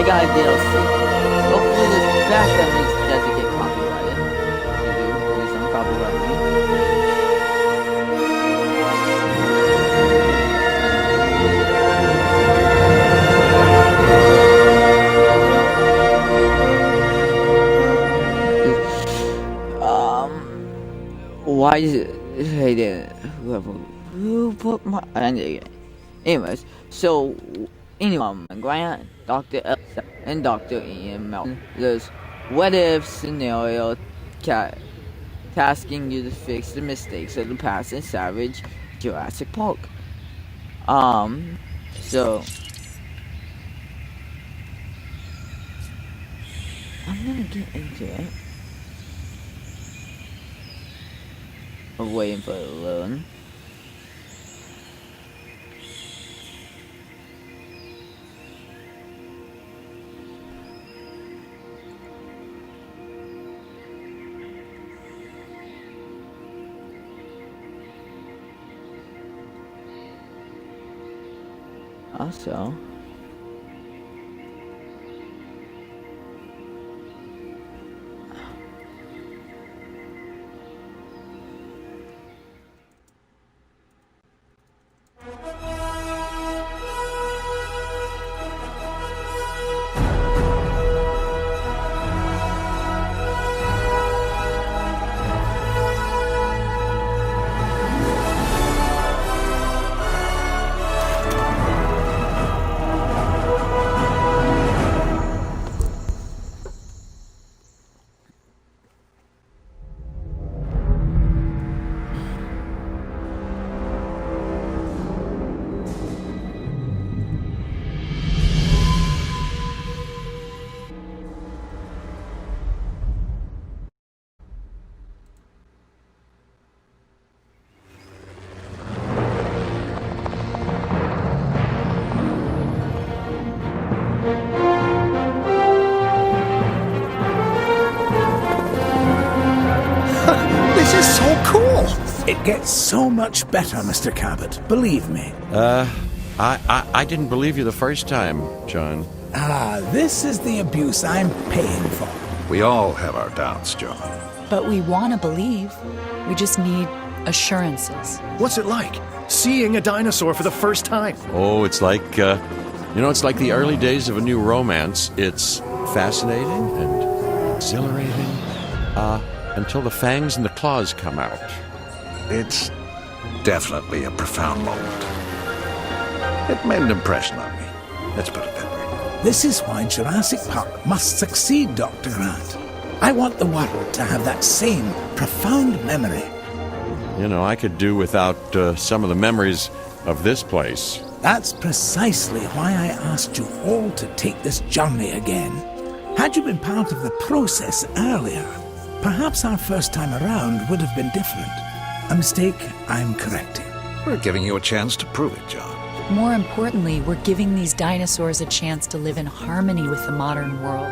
I got a DLC. Hopefully this back damage doesn't get copyrighted. If you do, please don't copyright me. Why is it? Hey there, who put my anyways, so Grant, Dr. L, and Dr. Ian Melton. There's what if scenario tasking you to fix the mistakes of the past in Savage Jurassic Park. So I'm gonna get into it. I'm waiting for it to load. Also, This is so cool! It gets so much better, Mr. Cabot, believe me. I didn't believe you the first time, John. This is the abuse I'm paying for. We all have our doubts, John. But we want to believe. We just need assurances. What's it like, seeing a dinosaur for the first time? Oh, it's like, it's like the early days of a new romance. It's fascinating and exhilarating, until the fangs and the claws come out. It's definitely a profound moment. It made an impression on me. Let's put it that way. This is why Jurassic Park must succeed, Dr. Grant. I want the world to have that same profound memory. You know, I could do without some of the memories of this place. That's precisely why I asked you all to take this journey again. Had you been part of the process earlier, perhaps our first time around would have been different. A mistake I'm correcting. We're giving you a chance to prove it, John. More importantly, we're giving these dinosaurs a chance to live in harmony with the modern world.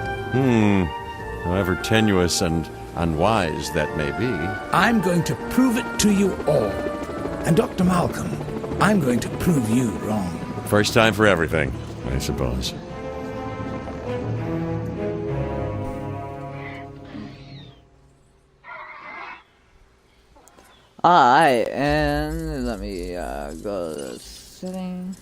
However tenuous and unwise that may be. I'm going to prove it to you all. And Dr. Malcolm, I'm going to prove you wrong. First time for everything, I suppose. Alright, and let me go to the setting.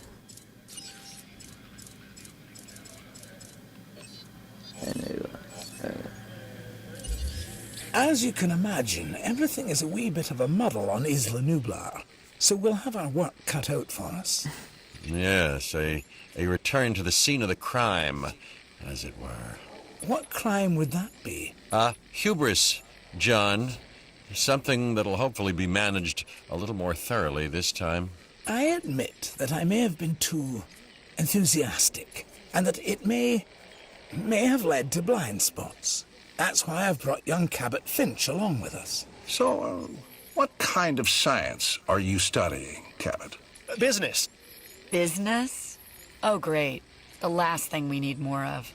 As you can imagine, everything is a wee bit of a muddle on Isla Nublar, so we'll have our work cut out for us. Yes, a return to the scene of the crime, as it were. What crime would that be? Hubris, John. Something that'll hopefully be managed a little more thoroughly this time. I admit that I may have been too enthusiastic, and that it may have led to blind spots. That's why I've brought young Cabot Finch along with us. So, what kind of science are you studying, Cabot? Business. Business? Oh, great. The last thing we need more of.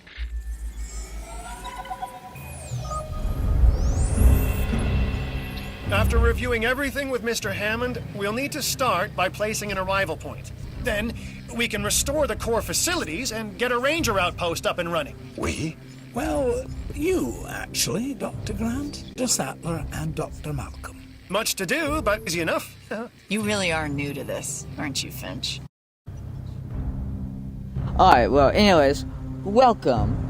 After reviewing everything with Mr. Hammond, we'll need to start by placing an arrival point. Then we can restore the core facilities and get a ranger outpost up and running. We? Well, you, actually, Dr. Grant, De Sattler, and Dr. Malcolm. Much to do, but easy enough. You really are new to this, aren't you, Finch? Alright, well, anyways, welcome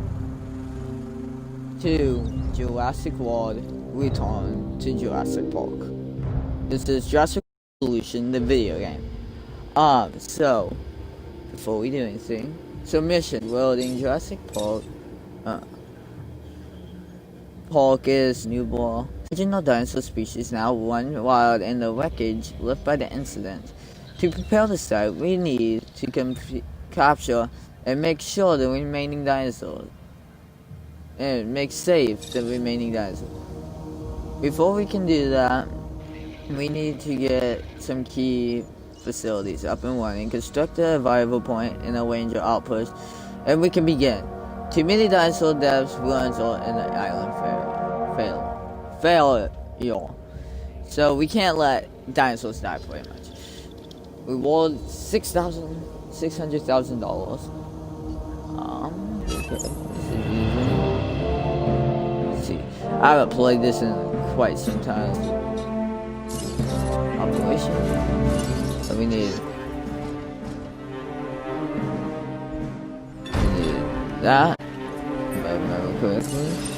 to Jurassic World Return to Jurassic Park. This is Jurassic Attribution, the video game. So, before we do anything, submission, world in Jurassic Park. Park is newborn. Original dinosaur species now run wild in the wreckage left by the incident. To prepare the site, we need to capture and make sure the remaining dinosaurs. And make safe the remaining dinosaurs. Before we can do that, we need to get some key facilities up and running, construct a viable point in a ranger outpost, and we can begin. Too many dinosaur deaths will result in the island failure. So we can't let dinosaurs die pretty much. Reward $600,000. Let's see. I haven't played this in quite some time. Operation. So we need that. If I remember correctly.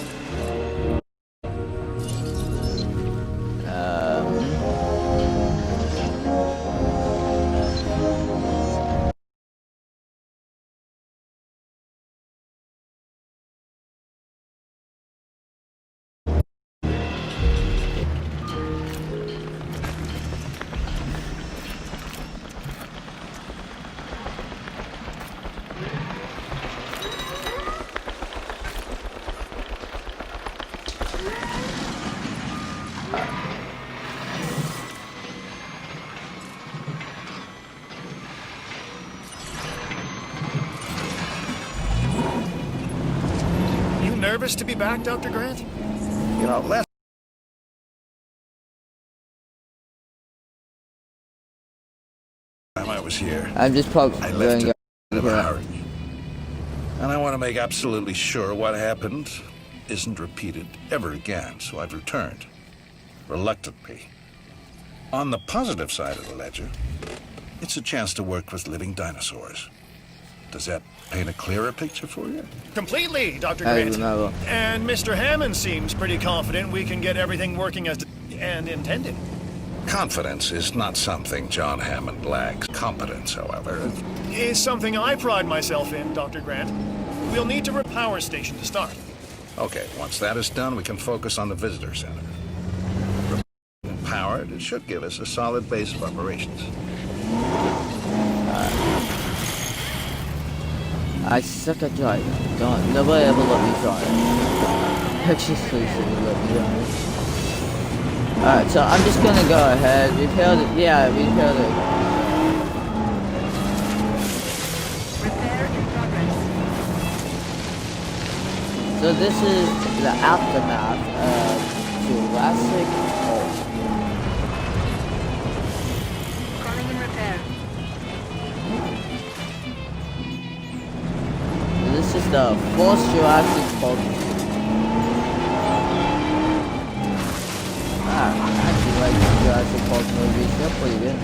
Nervous to be back, Dr. Grant? You know, last time I was here, I'm just probably I left in a bit of a hurry. And I want to make absolutely sure what happened isn't repeated ever again, so I've returned. Reluctantly. On the positive side of the ledger, it's a chance to work with living dinosaurs. Does that paint a clearer picture for you? Completely, Dr. I Grant. remember. And Mr. Hammond seems pretty confident we can get everything working as and intended. Confidence is not something John Hammond lacks. Competence, however, Is something I pride myself in, Dr. Grant. We'll need to power station to start. Okay, once that is done, we can focus on the visitor center. Powered, it should give us a solid base of operations. I suck at driving. Nobody ever let me drive. Actually, please let me drive. Alright, so I'm just gonna go ahead. Repair the. Yeah, repair the. Repair in progress. So this is the aftermath of Jurassic Park. Calling in repair. This is the first Jurassic Park. I actually like the Jurassic Park movies. They're pretty good.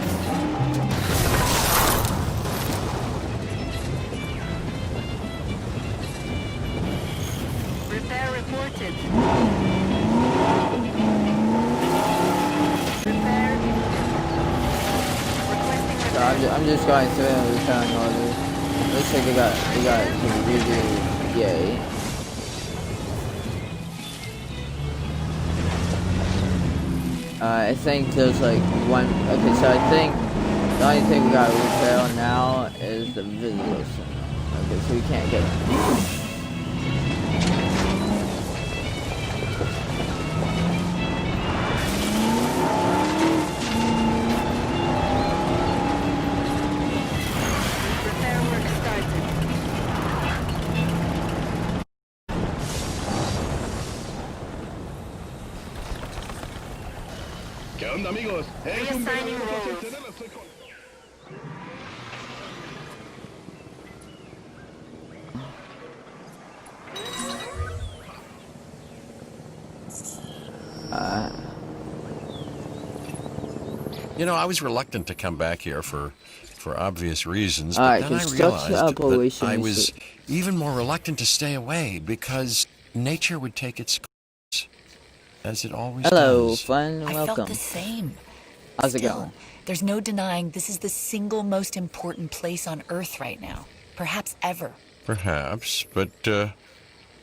Repair reported. Repair. Requesting So repair. I'm just going through and repairing all this. Looks like we got some really yay. I think there's like one. Okay, so I think the only thing we got to repair now is the visitor center. Okay, so we can't get. Repair work started. ¿Qué onda, amigos? Es un Reassigning verdadero placer roles. tenerlos con- You know, I was reluctant to come back here for obvious reasons, All but right, then I construction realized that operation I is- was even more reluctant to stay away because nature would take its course, as it always Hello, does. fun, I welcome. felt the same. How's it Still, going? there's no denying this is the single most important place on Earth right now. Perhaps ever. Perhaps, but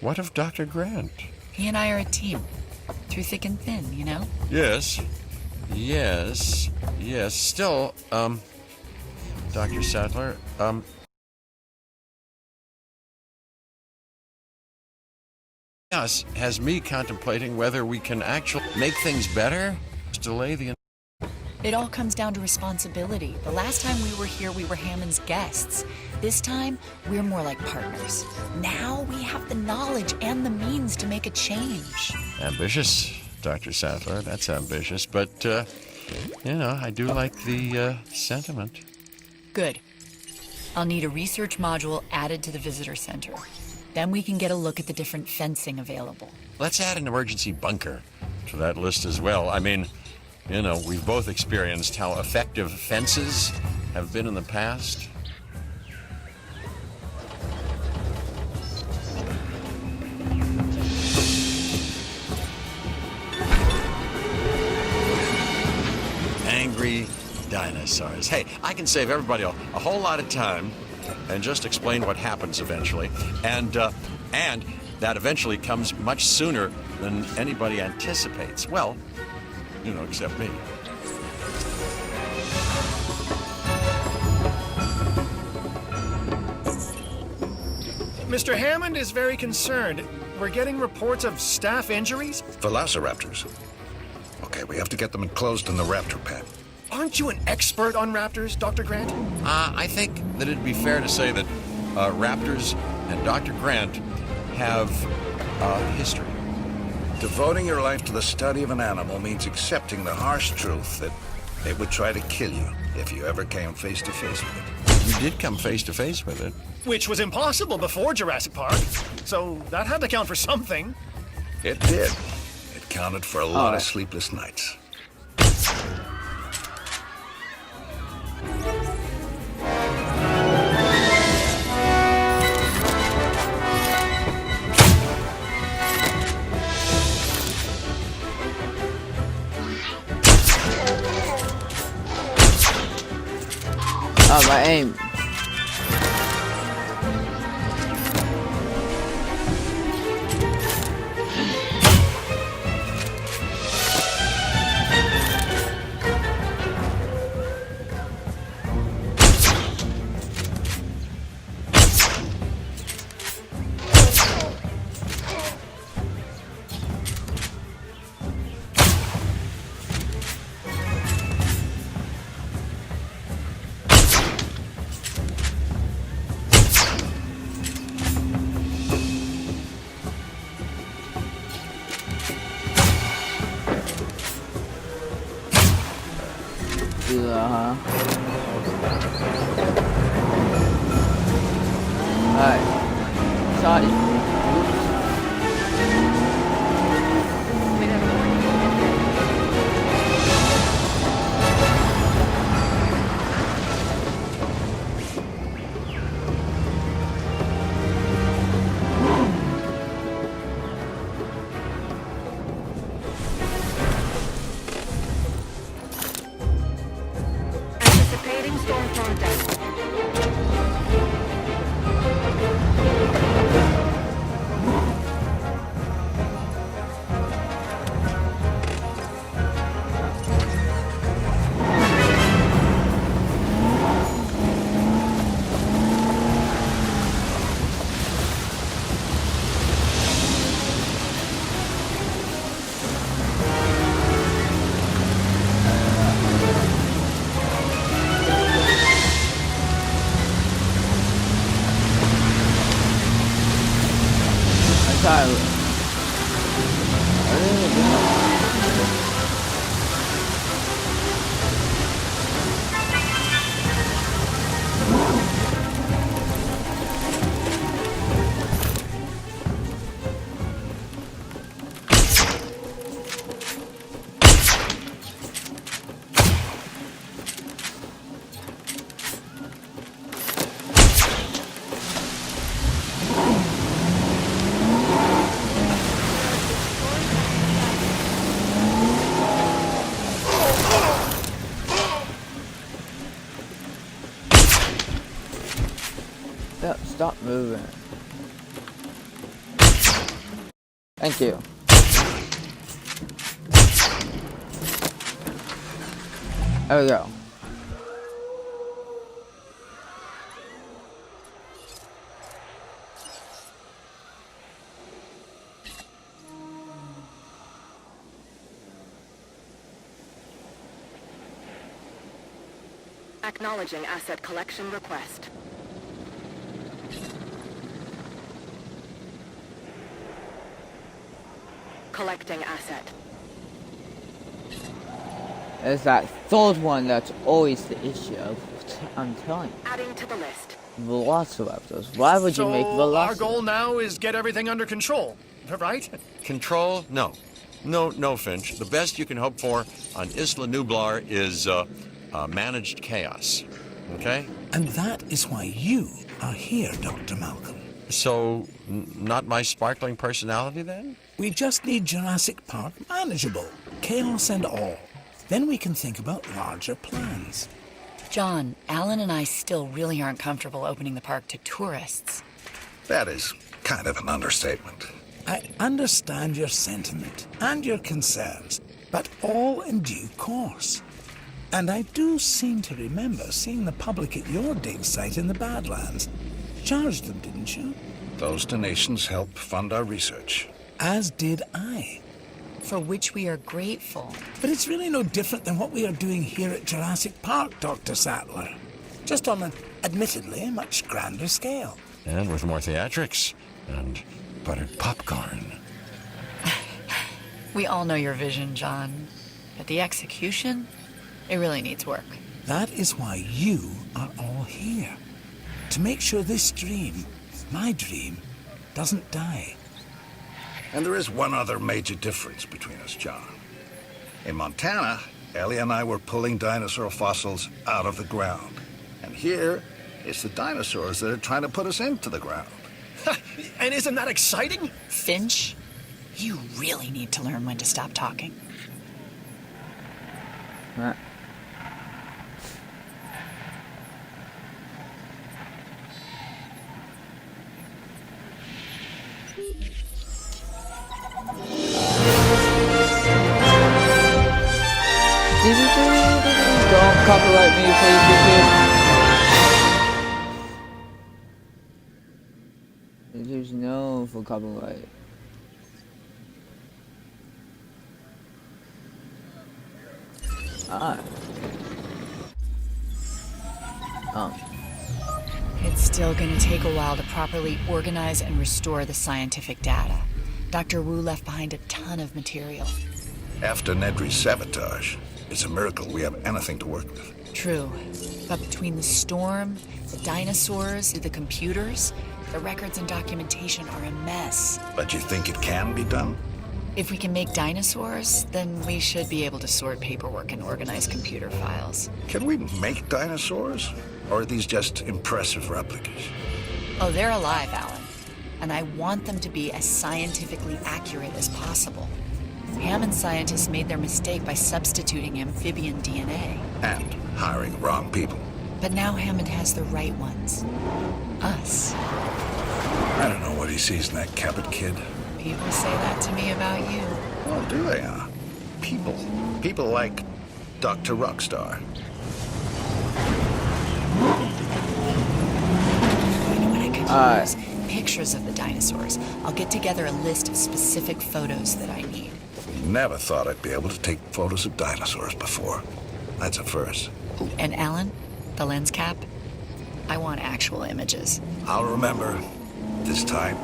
what of Dr. Grant? He and I are a team. Through thick and thin, you know? Yes. Still, Dr. Sadler, yes, has me contemplating whether we can actually make things better, delay the... It all comes down to responsibility. The last time we were here, we were Hammond's guests. This time, we're more like partners. Now we have the knowledge and the means to make a change. Ambitious, Dr. Sadler, that's ambitious, but, you know, I do like the sentiment. Good. I'll need a research module added to the visitor center. Then we can get a look at the different fencing available. Let's add an emergency bunker to that list as well. I mean, you know, we've both experienced how effective fences have been in the past. Angry dinosaurs. Hey, I can save everybody a whole lot of time and just explain what happens eventually. And that eventually comes much sooner than anybody anticipates. Well, you know, except me. Mr. Hammond is very concerned. We're getting reports of staff injuries. Velociraptors. Okay, we have to get them enclosed in the raptor pen. Aren't you an expert on raptors, Dr. Grant? I think that it'd be fair to say that raptors and Dr. Grant have history. Devoting your life to the study of an animal means accepting the harsh truth that it would try to kill you if you ever came face to face with it. You did come face to face with it. Which was impossible before Jurassic Park. So that had to count for something. It did. It counted for a lot Alright. of sleepless nights. Oh, my aim. Alright. Sorry. Anticipating storm contact. Tyler. Stop moving. Thank you. There we go. Acknowledging asset collection request. Collecting asset. It's that third one that's always the issue. I'm telling you. Adding to the list. Velociraptors. Why would you make So our velociraptors? goal now is get everything under control, right? Control? No. No, Finch. The best you can hope for on Isla Nublar is managed chaos. Okay? And that is why you are here, Dr. Malcolm. So, not my sparkling personality then? We just need Jurassic Park manageable, chaos and all. Then we can think about larger plans. John, Alan and I still really aren't comfortable opening the park to tourists. That is kind of an understatement. I understand your sentiment and your concerns, but all in due course. And I do seem to remember seeing the public at your dig site in the Badlands. Charged them, didn't you? Those donations help fund our research. As did I. For which we are grateful. But it's really no different than what we are doing here at Jurassic Park, Dr. Sattler. Just on an, admittedly, much grander scale. And with more theatrics. And buttered popcorn. We all know your vision, John. But the execution, it really needs work. That is why you are all here. To make sure this dream, my dream, doesn't die. And there is one other major difference between us, John. In Montana, Ellie and I were pulling dinosaur fossils out of the ground. And here, it's the dinosaurs that are trying to put us into the ground. And isn't that exciting? Finch, you really need to learn when to stop talking. Huh? Don't copyright me, please, YouTube. There's no for copyright. It's still going to take a while to properly organize and restore the scientific data. Dr. Wu left behind a ton of material. After Nedry's sabotage, it's a miracle we have anything to work with. True. But between the storm, the dinosaurs, the computers, the records and documentation are a mess. But you think it can be done? If we can make dinosaurs, then we should be able to sort paperwork and organize computer files. Can we make dinosaurs? Or are these just impressive replicas? Oh, they're alive, Alan. And I want them to be as scientifically accurate as possible. Hammond scientists made their mistake by substituting amphibian DNA. And hiring wrong people. But now Hammond has the right ones. Us. I don't know what he sees in that Cabot kid. People say that to me about you. Oh, do they, huh? People. People like Dr. Rockstar. You know what I could use? Pictures of the dinosaurs. I'll get together a list of specific photos that I need. Never thought I'd be able to take photos of dinosaurs before. That's a first. And Alan, the lens cap, I want actual images. I'll remember this time.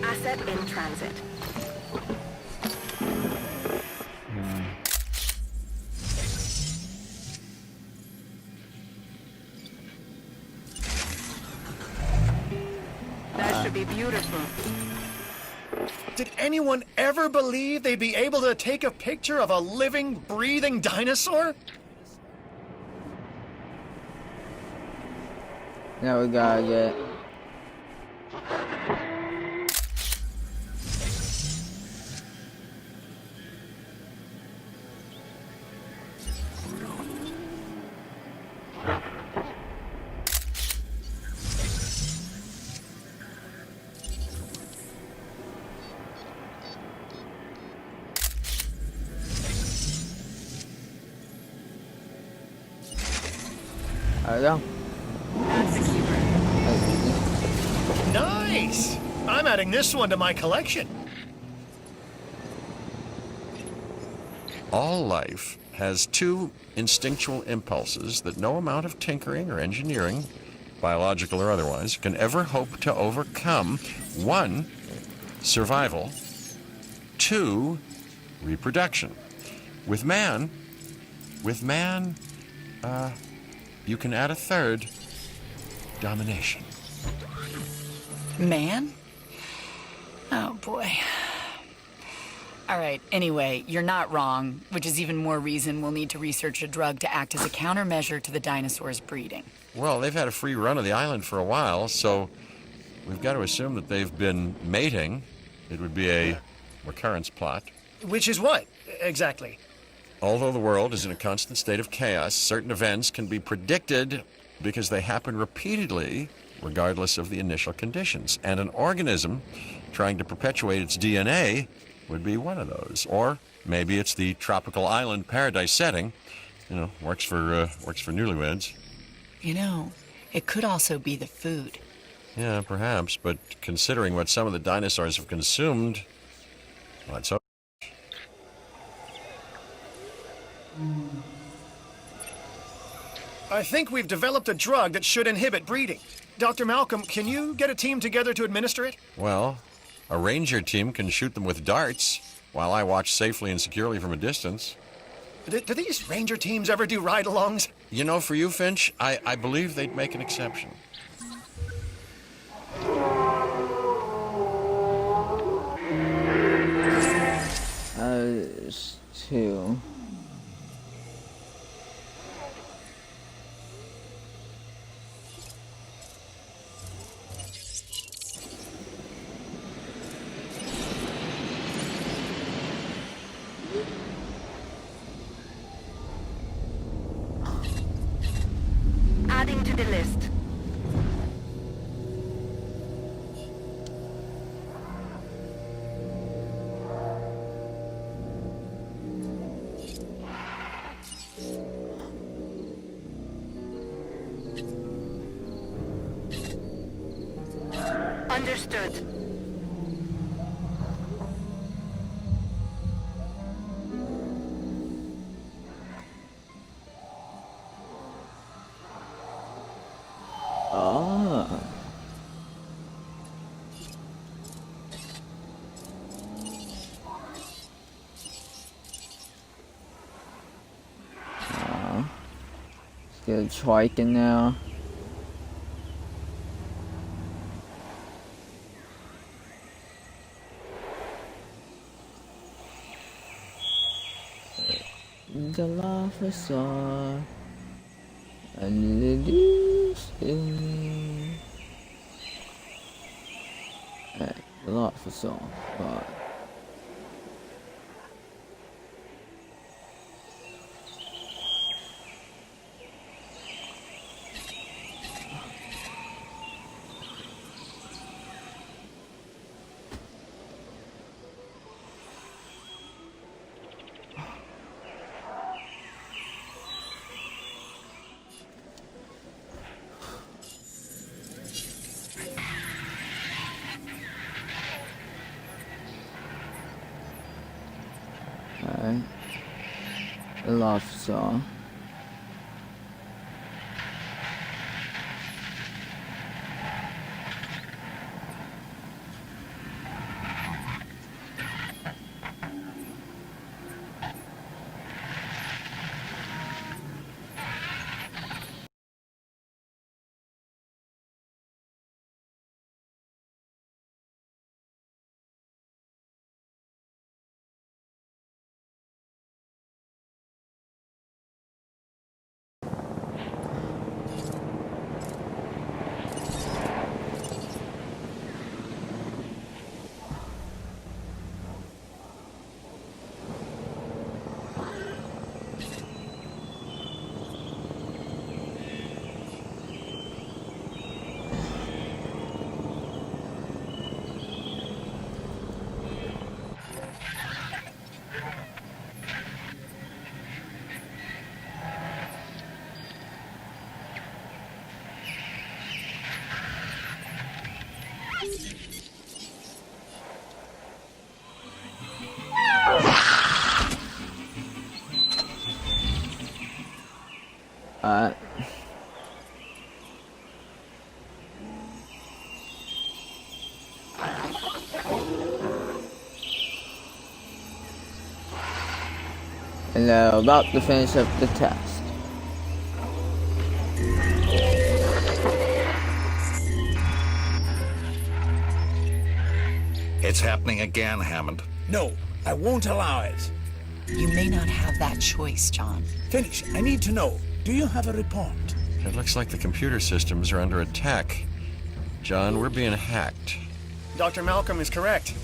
Asset in transit. That should be beautiful. Did anyone ever believe they'd be able to take a picture of a living, breathing dinosaur? Now we gotta get. I don't That's the keeper. Nice! I'm adding this one to my collection. All life has two instinctual impulses that no amount of tinkering or engineering, biological or otherwise, can ever hope to overcome. One, survival. Two, reproduction. With man, you can add a third, domination. Man? Oh boy. All right, anyway, you're not wrong, which is even more reason we'll need to research a drug to act as a countermeasure to the dinosaurs' breeding. Well, they've had a free run of the island for a while, so we've got to assume that they've been mating. It would be a recurrence plot. Which is what, exactly? Although the world is in a constant state of chaos, certain events can be predicted because they happen repeatedly, regardless of the initial conditions. And an organism trying to perpetuate its DNA would be one of those. Or maybe it's the tropical island paradise setting. You know, works for newlyweds. You know, it could also be the food. Yeah, perhaps, but considering what some of the dinosaurs have consumed, let's hope. I think we've developed a drug that should inhibit breeding. Dr. Malcolm, can you get a team together to administer it? Well, a ranger team can shoot them with darts, while I watch safely and securely from a distance. Do these ranger teams ever do ride-alongs? You know, for you, Finch, I believe they'd make an exception. There's two. Adding to the list. Understood. Ah. Let's get a triton now. The lava saw and the deuce in the lava saw, but the lava saw. and they're about to finish up the test. It's happening again, Hammond. No, I won't allow it. You may not have that choice, John. Finish. I need to know. Do you have a report? It looks like the computer systems are under attack. John, we're being hacked. Dr. Malcolm is correct.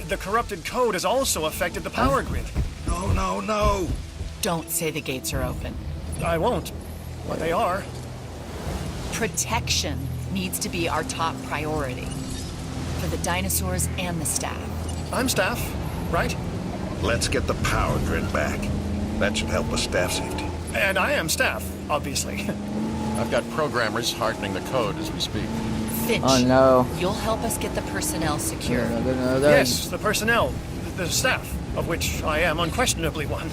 The corrupted code has also affected the power grid. No, no, no. Don't say the gates are open. I won't, but they are. Protection needs to be our top priority. For the dinosaurs and the staff. I'm staff, right? Let's get the power grid back. That should help with staff safety. And I am staff, obviously. I've got programmers hardening the code as we speak. Finch, Oh no. you'll help us get the personnel secure. Yes, the personnel, the staff, of which I am unquestionably one.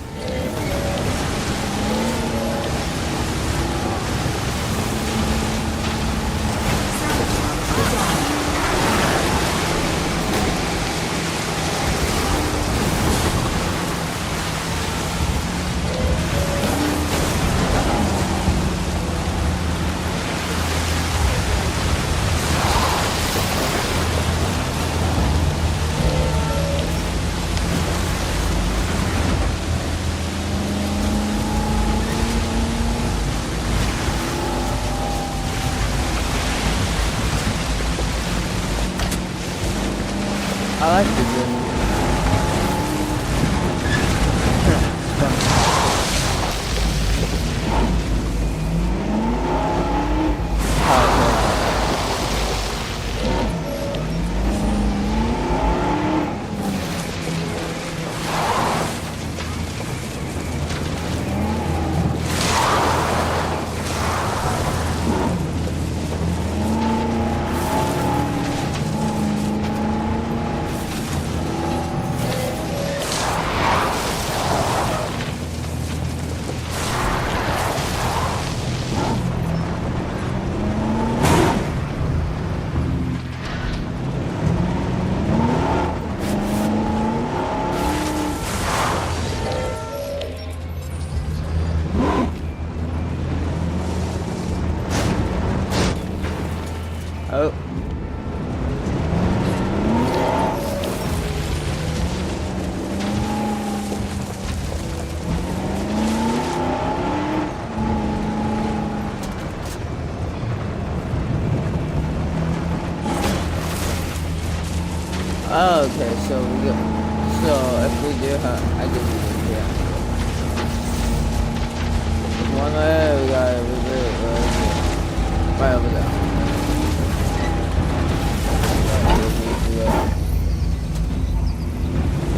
I like the game. Oh. Oh, okay, so we go. So if we do have, I did it, yeah. One way, we got it, right over there.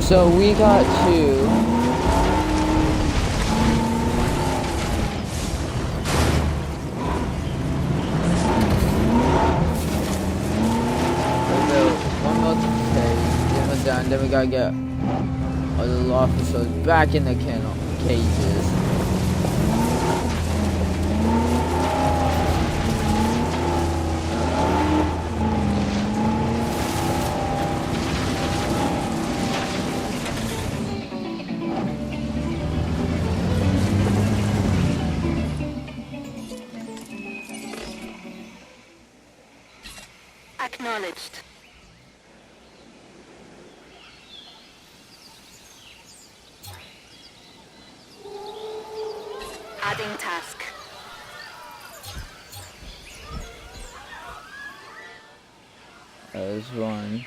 So we got to one more cage, then we're done, then we gotta get all the officers back in the kennel cages. Acknowledged. Adding task. There's one.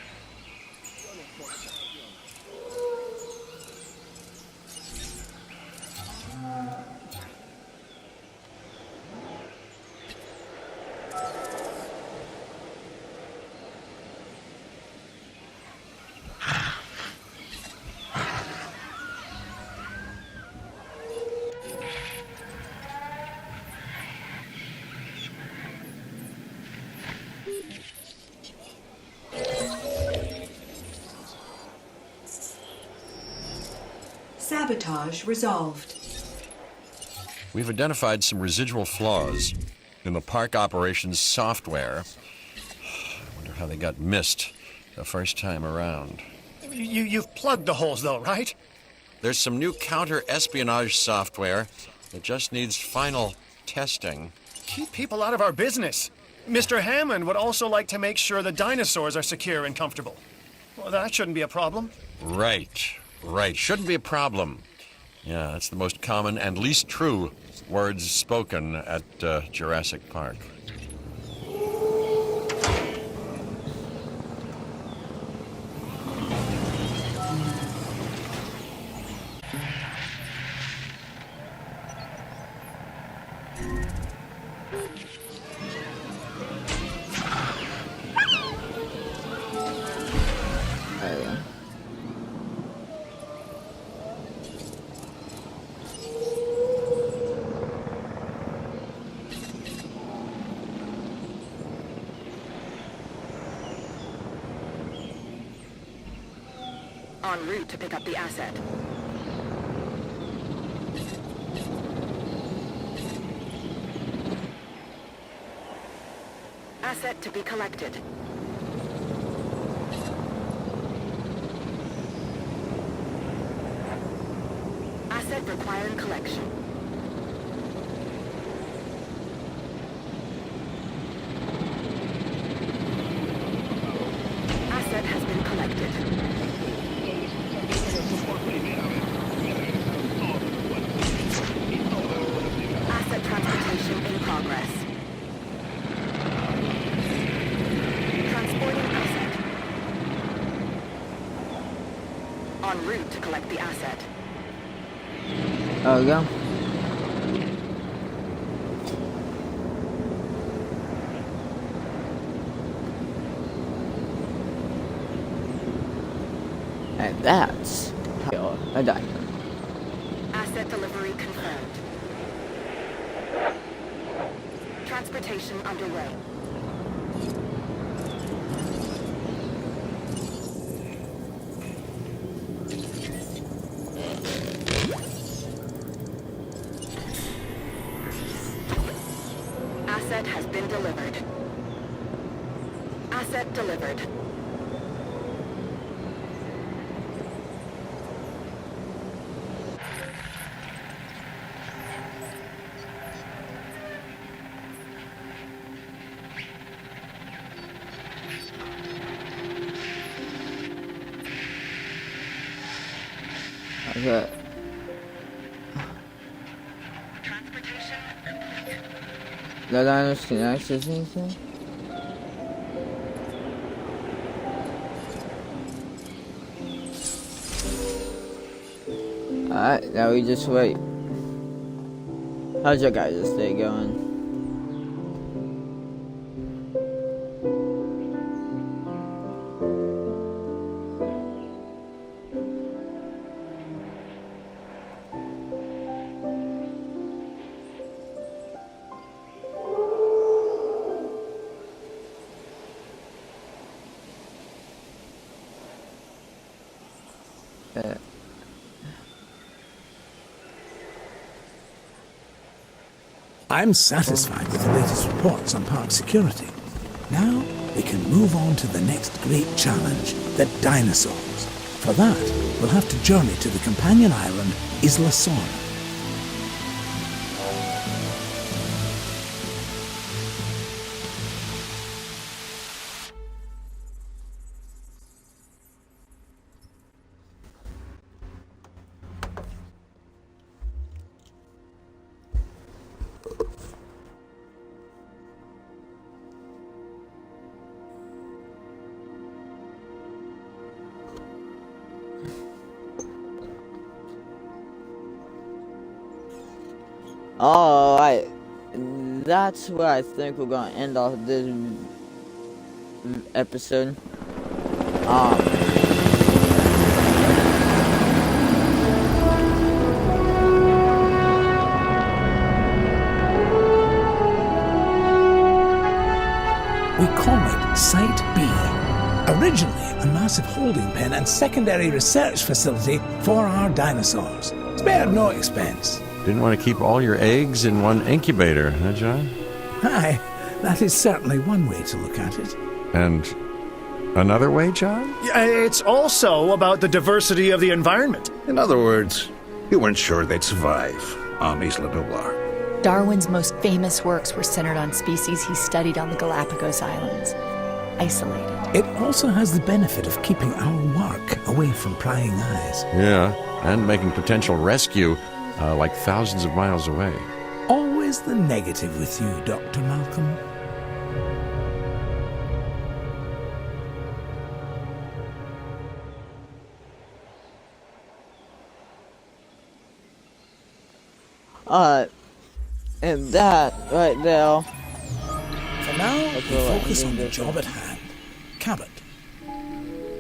Sabotage resolved. We've identified some residual flaws in the park operations software. I wonder how they got missed the first time around. You've plugged the holes, though, right? There's some new counter-espionage software that just needs final testing. Keep people out of our business. Mr. Hammond would also like to make sure the dinosaurs are secure and comfortable. Well, that shouldn't be a problem. Right. Shouldn't be a problem. Yeah, that's the most common and least true words spoken at Jurassic Park. En route to pick up the asset. Asset to be collected. Asset requiring collection. Asset has been collected. Asset transportation in progress. Transporting asset. En route to collect the asset. There we go. And that's how a dino. Asset delivery confirmed. Transportation underway. Asset has been delivered. Asset delivered. Okay. Transportation complete. The dinos can access anything? Alright, now we just wait. How's your guys' day going? I'm satisfied with the latest reports on park security. Now we can move on to the next great challenge, the dinosaurs. For that, we'll have to journey to the companion island, Isla Sorna. Alright, that's where I think we're gonna end off this episode. We call it Site B. Originally a massive holding pen and secondary research facility for our dinosaurs. Spared no expense. Didn't want to keep all your eggs in one incubator, huh, John? Aye, that is certainly one way to look at it. And Another way, John? Yeah, it's also about the diversity of the environment. In other words, you weren't sure they'd survive on Isla Nublar. Darwin's most famous works were centered on species he studied on the Galapagos Islands. Isolated. It also has the benefit of keeping our work away from prying eyes. Yeah, and making potential rescue like thousands of miles away. Always the negative with you, Dr. Malcolm. And that right there. For now, we That's all right. focus on the job at hand. Cabot.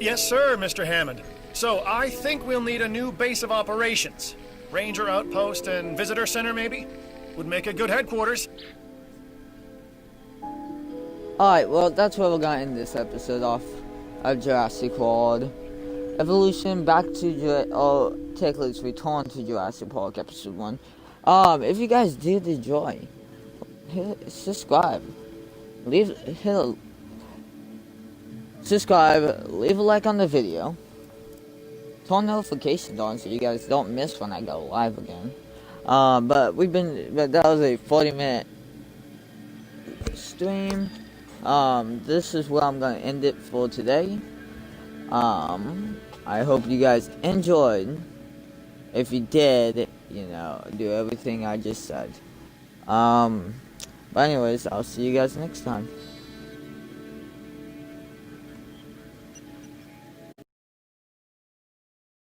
Yes, sir, Mr. Hammond. So I think we'll need a new base of operations. Ranger outpost and visitor center, maybe? Would make a good headquarters. Alright, well, that's where we're gonna end this episode off of Jurassic World Evolution. Back to Ticklet's Return to Jurassic Park Episode 1. If you guys did enjoy, subscribe. Subscribe, leave a like on the video. Turn notifications on so you guys don't miss when I go live again. But that was a 40-minute stream. This is where I'm gonna end it for today. I hope you guys enjoyed. If you did, do everything I just said. But anyways, I'll see you guys next time.